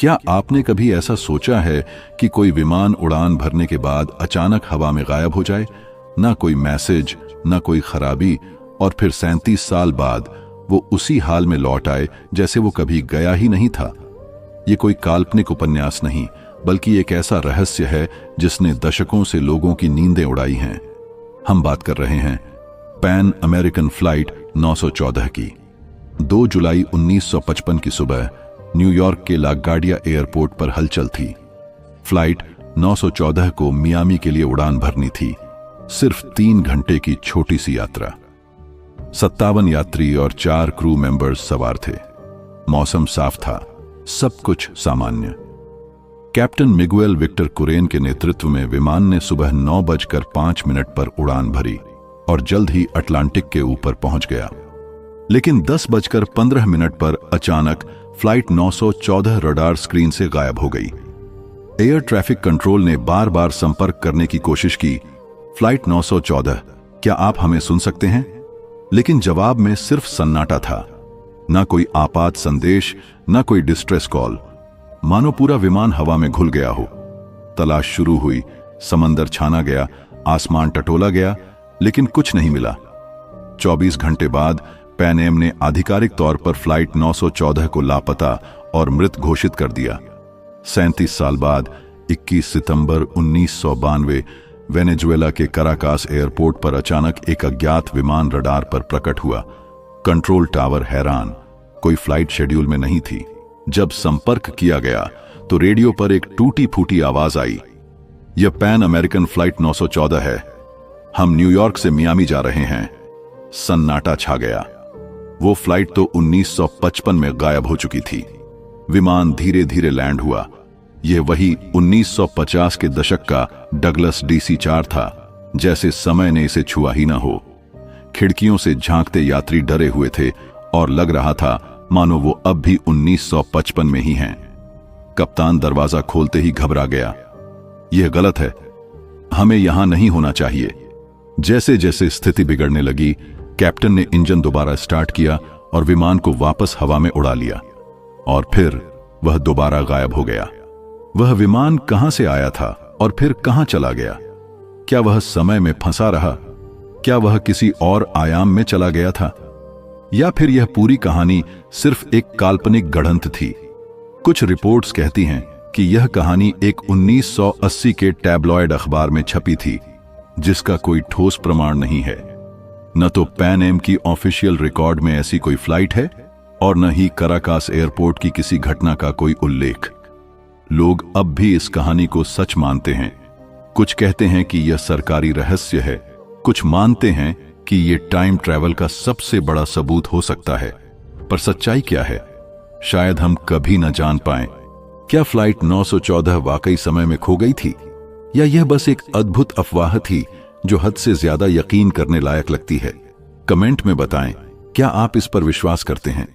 क्या आपने कभी ऐसा सोचा है कि कोई विमान उड़ान भरने के बाद अचानक हवा में गायब हो जाए? ना कोई मैसेज, ना कोई खराबी, और फिर 37 साल बाद वो उसी हाल में लौट आए जैसे वो कभी गया ही नहीं था। ये कोई काल्पनिक उपन्यास नहीं, बल्कि एक ऐसा रहस्य है जिसने दशकों से लोगों की नींदें उड़ाई हैं। हम बात कर रहे हैं पैन अमेरिकन फ्लाइट 914 की। 2 जुलाई 1955 की सुबह न्यूयॉर्क के लागार्डिया एयरपोर्ट पर हलचल थी। फ्लाइट 914 को मियामी के लिए उड़ान भरनी थी। सिर्फ 3 घंटे की छोटी सी यात्रा। 57 यात्री और 4 क्रू मेंबर्स सवार थे। मौसम साफ था, सब कुछ सामान्य। कैप्टन मिगुएल विक्टर कुरेन के नेतृत्व में विमान ने सुबह 9:05 पर उड़ान भरी और जल्द ही अटलांटिक के ऊपर पहुंच गया। लेकिन 10:15 पर अचानक फ्लाइट 914 रडार स्क्रीन से गायब हो गई। एयर ट्रैफिक कंट्रोल ने बार बार संपर्क करने की कोशिश की। फ्लाइट 914, क्या आप हमें सुन सकते हैं? लेकिन जवाब में सिर्फ सन्नाटा था। ना कोई आपात संदेश, ना कोई डिस्ट्रेस कॉल। मानो पूरा विमान हवा में घुल गया हो। तलाश शुरू हुई, समंदर छाना गया, आसमान टटोला गया, लेकिन कुछ नहीं मिला। 24 घंटे बाद पैन एम ने आधिकारिक तौर पर फ्लाइट 914 को लापता और मृत घोषित कर दिया। 37 साल बाद 21 सितंबर 1992 वेनेजुएला के कराकास एयरपोर्ट पर अचानक एक अज्ञात विमान रडार पर प्रकट हुआ। कंट्रोल टावर हैरान, कोई फ्लाइट शेड्यूल में नहीं थी। जब संपर्क किया गया तो रेडियो पर एक टूटी फूटी आवाज आई, यह पैन अमेरिकन फ्लाइट 914 है, हम न्यूयॉर्क से मियामी जा रहे हैं। सन्नाटा छा गया। वो फ्लाइट तो 1955 में गायब हो चुकी थी। विमान धीरे धीरे लैंड हुआ। यह वही 1950 के दशक का डगलस DC-4 था, जैसे समय ने इसे छुआ ही ना हो। खिड़कियों से झांकते यात्री डरे हुए थे और लग रहा था मानो वो अब भी 1955 में ही हैं। कप्तान दरवाजा खोलते ही घबरा गया। यह गलत है, हमें यहां नहीं होना चाहिए। जैसे जैसे स्थिति बिगड़ने लगी, कैप्टन ने इंजन दोबारा स्टार्ट किया और विमान को वापस हवा में उड़ा लिया। और फिर वह दोबारा गायब हो गया। वह विमान कहां से आया था और फिर कहां चला गया? क्या वह समय में फंसा रहा? क्या वह किसी और आयाम में चला गया था? या फिर यह पूरी कहानी सिर्फ एक काल्पनिक गढ़ंत थी? कुछ रिपोर्ट्स कहती हैं कि यह कहानी एक 1980 के टैबलॉयड अखबार में छपी थी, जिसका कोई ठोस प्रमाण नहीं है। न तो पैन एम की ऑफिशियल रिकॉर्ड में ऐसी कोई फ्लाइट है और न ही कराकास एयरपोर्ट की किसी घटना का कोई उल्लेख। लोग अब भी इस कहानी को सच मानते हैं। कुछ कहते हैं कि यह सरकारी रहस्य है, कुछ मानते हैं कि यह टाइम ट्रैवल का सबसे बड़ा सबूत हो सकता है। पर सच्चाई क्या है, शायद हम कभी न जान पाएं। क्या फ्लाइट 914 वाकई समय में खो गई थी, या यह बस एक अद्भुत अफवाह थी जो हद से ज्यादा यकीन करने लायक लगती है? कमेंट में बताएं, क्या आप इस पर विश्वास करते हैं?